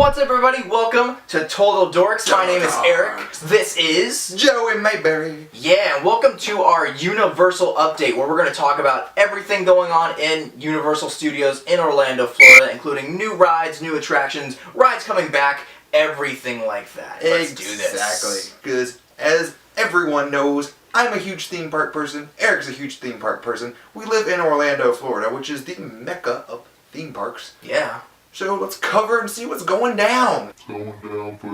What's up, everybody? Welcome to Total Dorks. My name is Eric. This is Joe and Mayberry. Yeah, and welcome to our Universal update, where we're going to talk about everything going on in Universal Studios in Orlando, Florida, including new rides, new attractions, rides coming back, everything like that. Let's do this. Exactly. Because as everyone knows, I'm a huge theme park person. Eric's a huge theme park person. We live in Orlando, Florida, which is the mecca of theme parks. Yeah. So let's cover and see what's going down. It's going down for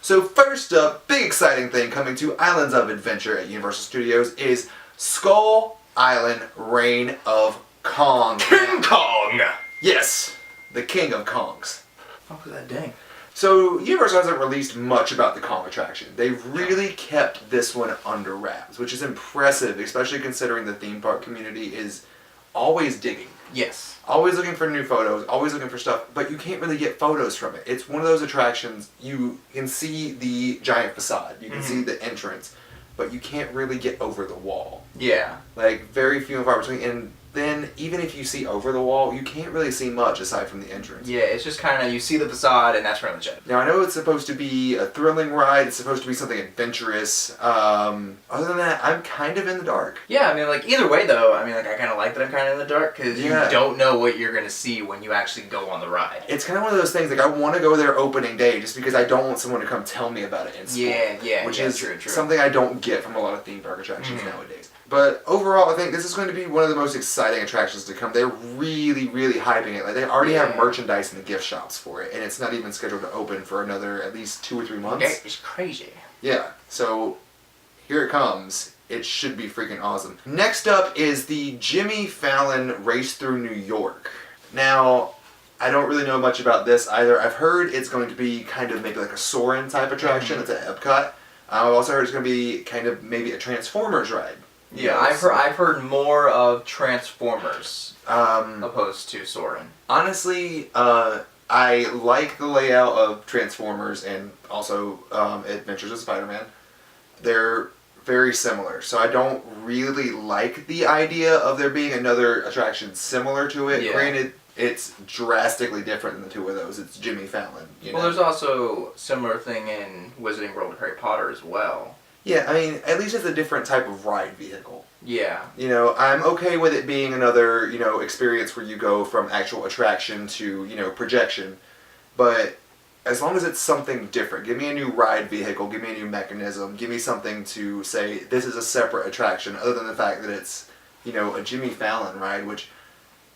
So first up, big exciting thing coming to Islands of Adventure at Universal Studios is Skull Island Reign of Kong. King Kong! Yes, the king of Kongs. Fuck was that dang? So Universal hasn't released much about the Kong attraction. They've really kept this one under wraps, which is impressive, especially considering the theme park community is always digging. Yes. Always looking for new photos, always looking for stuff, but you can't really get photos from it. It's one of those attractions, you can see the giant facade, you can see the entrance, but you can't really get over the wall. Yeah. Like, very few and far between, and then even if you see over the wall, you can't really see much aside from the entrance. Yeah, it's just kind of, you see the facade and that's pretty much it. Now, I know it's supposed to be a thrilling ride, it's supposed to be something adventurous. Other than that, I'm kind of in the dark. Yeah, I mean, like, either way, though, I mean, like, I kind of like that I'm kind of in the dark, because you don't know what you're going to see when you actually go on the ride. It's kind of one of those things, like, I want to go there opening day, just because I don't want someone to come tell me about it in school. Which is true. something I don't get from a lot of theme park attractions nowadays. But overall, I think this is going to be one of the most exciting attractions to come. They're really, really hyping it. Like, they already have merchandise in the gift shops for it, and it's not even scheduled to open for another at least 2 or 3 months. Okay, it's crazy. Yeah, so here it comes. It should be freaking awesome. Next up is the Jimmy Fallon Race Through New York. Now, I don't really know much about this either. I've heard it's going to be kind of maybe like a Soarin' type attraction. It's at Epcot. I've also heard it's going to be kind of maybe a Transformers ride. Yeah, I've heard more of Transformers opposed to Soarin'. Honestly, I like the layout of Transformers and also Adventures of Spider-Man. They're very similar, so I don't really like the idea of there being another attraction similar to it. Yeah. Granted, it's drastically different than the two of those. It's Jimmy Fallon. Well, there's also a similar thing in Wizarding World of Harry Potter as well. Yeah, I mean, at least it's a different type of ride vehicle. Yeah. You know, I'm okay with it being another, experience where you go from actual attraction to, projection. But as long as it's something different, give me a new ride vehicle, give me a new mechanism, give me something to say this is a separate attraction, other than the fact that it's, a Jimmy Fallon ride, which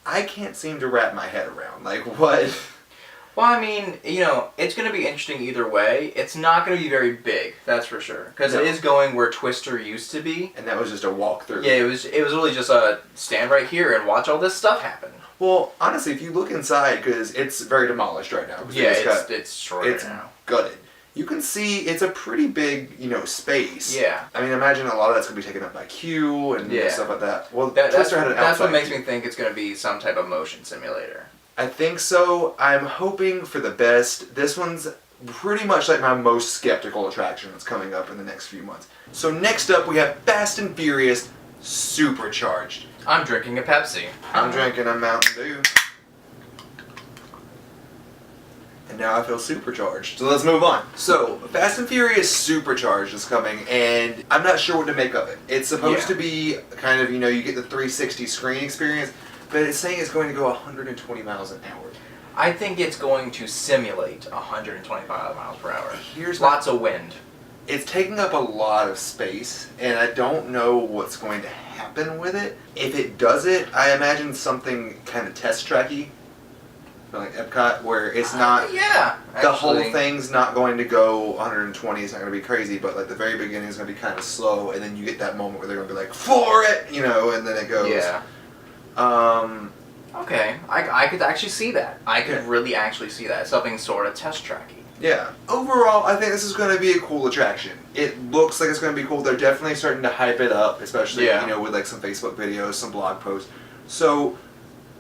I can't seem to wrap my head around. Like, what? Well, I mean, it's going to be interesting either way. It's not going to be very big, that's for sure. Because it is going where Twister used to be. And that was just a walkthrough. Yeah, it was really just a stand right here and watch all this stuff happen. Well, honestly, if you look inside, because it's very demolished right now. Yeah, it's destroyed right now. Gutted. You can see it's a pretty big, space. Yeah. I mean, imagine a lot of that's going to be taken up by Q and stuff like that. Well, that's what makes me think it's going to be some type of motion simulator. I think so. I'm hoping for the best. This one's pretty much like my most skeptical attraction that's coming up in the next few months. So next up we have Fast and Furious Supercharged. I'm drinking a Pepsi. I'm drinking a Mountain Dew. And now I feel supercharged. So let's move on. So, Fast and Furious Supercharged is coming, and I'm not sure what to make of it. It's supposed to be kind of, you get the 360 screen experience, but it's saying it's going to go 120 miles an hour. I think it's going to simulate 125 miles per hour. Here's lots of wind. It's taking up a lot of space, and I don't know what's going to happen with it. If it does it, I imagine something kind of test tracky, like Epcot, where it's not. The whole thing's not going to go 120. It's not going to be crazy, but like the very beginning is going to be kind of slow, and then you get that moment where they're going to be like, "For it," and then it goes. Yeah. Okay, I could actually see that. I could really actually see that. Something sort of test tracky. Yeah. Overall, I think this is going to be a cool attraction. It looks like it's going to be cool. They're definitely starting to hype it up, especially, with like some Facebook videos, some blog posts. So,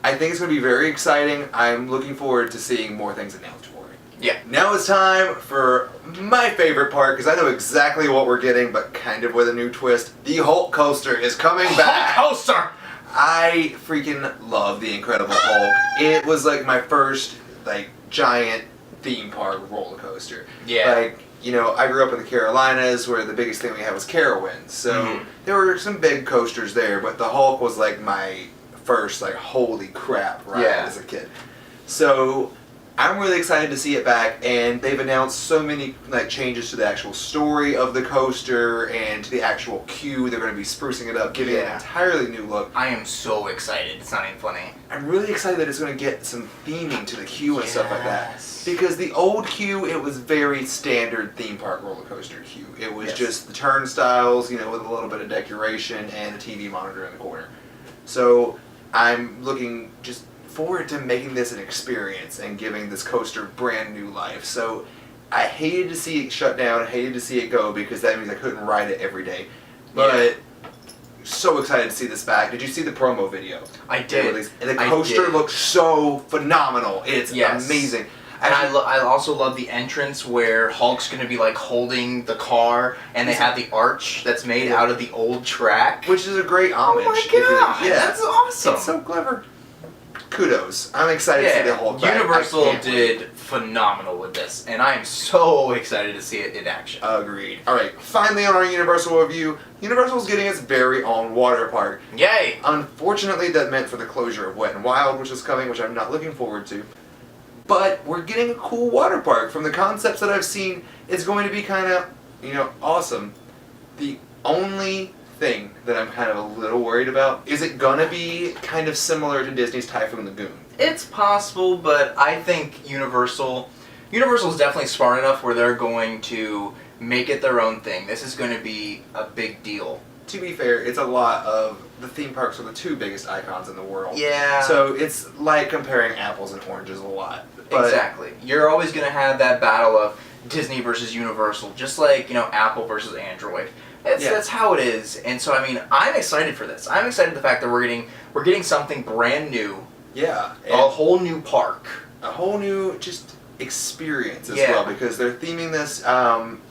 I think it's going to be very exciting. I'm looking forward to seeing more things announced for it. Yeah. Now it's time for my favorite part, because I know exactly what we're getting, but kind of with a new twist. The Hulk Coaster is coming back. Hulk Coaster! I freaking love the Incredible Hulk. It was like my first like giant theme park roller coaster. Yeah. Like, you know, I grew up in the Carolinas where the biggest thing we had was Carowinds. So there were some big coasters there, but the Hulk was like my first like holy crap ride as a kid. So I'm really excited to see it back, and they've announced so many like changes to the actual story of the coaster and to the actual queue. They're going to be sprucing it up, giving it an entirely new look. I am so excited. It's not even funny. I'm really excited that it's going to get some theming to the queue and stuff like that. Because the old queue, it was very standard theme park roller coaster queue. It was just the turnstiles, you know, with a little bit of decoration and a TV monitor in the corner. So I'm looking just forward to making this an experience and giving this coaster brand new life. So I hated to see it shut down, I hated to see it go, because that means I couldn't ride it every day. But so excited to see this back. Did you see the promo video? I did. And the coaster looks so phenomenal. It's amazing. And I also love the entrance where Hulk's going to be like holding the car, and they have the arch that's made out of the old track. Which is a great homage. Oh my god, that's awesome. It's so clever. Kudos. I'm excited to see the Hulk back. Universal did phenomenal with this, and I am so excited to see it in action. Agreed. Alright, finally on our Universal review, Universal's getting its very own water park. Yay! Unfortunately, that meant for the closure of Wet n Wild, which is coming, which I'm not looking forward to. But we're getting a cool water park. From the concepts that I've seen, it's going to be kind of, you know, awesome. The only thing that I'm kind of a little worried about is it gonna be kind of similar to Disney's Typhoon Lagoon. It's possible, but I think Universal's definitely smart enough where they're going to make it their own thing. This is going to be a big deal. To be fair, it's a lot of the theme parks are the two biggest icons in the world. Yeah. So it's like comparing apples and oranges a lot. But exactly. You're always going to have that battle of Disney versus Universal, just like, you know, Apple versus Android. That's how it is. And so, I mean, I'm excited for this. I'm excited the fact that we're getting something brand new. Yeah. A whole new park. A whole new just experience as well, because they're theming this,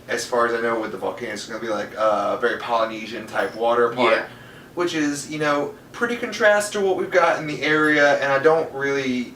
as far as I know, with the volcanoes, it's going to be like a very Polynesian type water park, which is, you know, pretty contrast to what we've got in the area, and I don't really,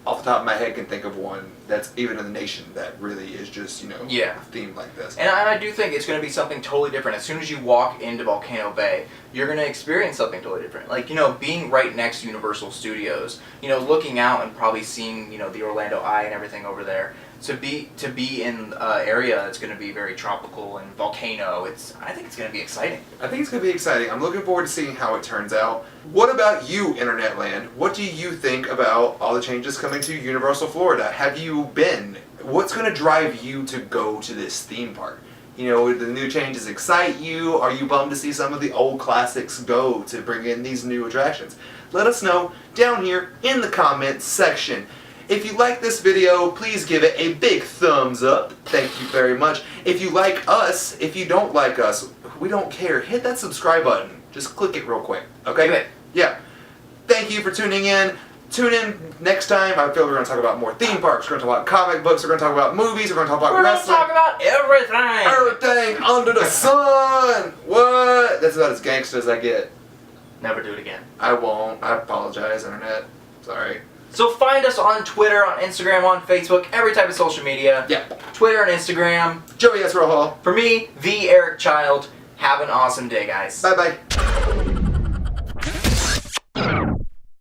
off the top of my head, can think of one that's even in the nation that really is just, you know, themed like this. And I do think it's going to be something totally different. As soon as you walk into Volcano Bay, you're going to experience something totally different. Like, you know, being right next to Universal Studios, you know, looking out and probably seeing, you know, the Orlando Eye and everything over there. To be in an area that's going to be very tropical and volcano, I think it's going to be exciting. I think it's going to be exciting. I'm looking forward to seeing how it turns out. What about you, Internet Land? What do you think about all the changes coming to Universal Florida? Have you been? What's going to drive you to go to this theme park? You know, the new changes excite you? Are you bummed to see some of the old classics go to bring in these new attractions? Let us know down here in the comments section. If you like this video, please give it a big thumbs up. Thank you very much. If you like us, if you don't like us, we don't care. Hit that subscribe button. Just click it real quick. Okay? Do it. Yeah. Thank you for tuning in. Tune in next time. I feel we're going to talk about more theme parks. We're going to talk about comic books. We're going to talk about movies. We're going to talk about wrestling. We're going to talk about everything. Everything under the sun. What? That's about as gangsta as I get. Never do it again. I won't. I apologize, Internet. Sorry. So find us on Twitter, on Instagram, on Facebook, every type of social media. Yeah. Twitter and Instagram. Joey S. Rohal. For me, the Eric Child. Have an awesome day, guys. Bye-bye.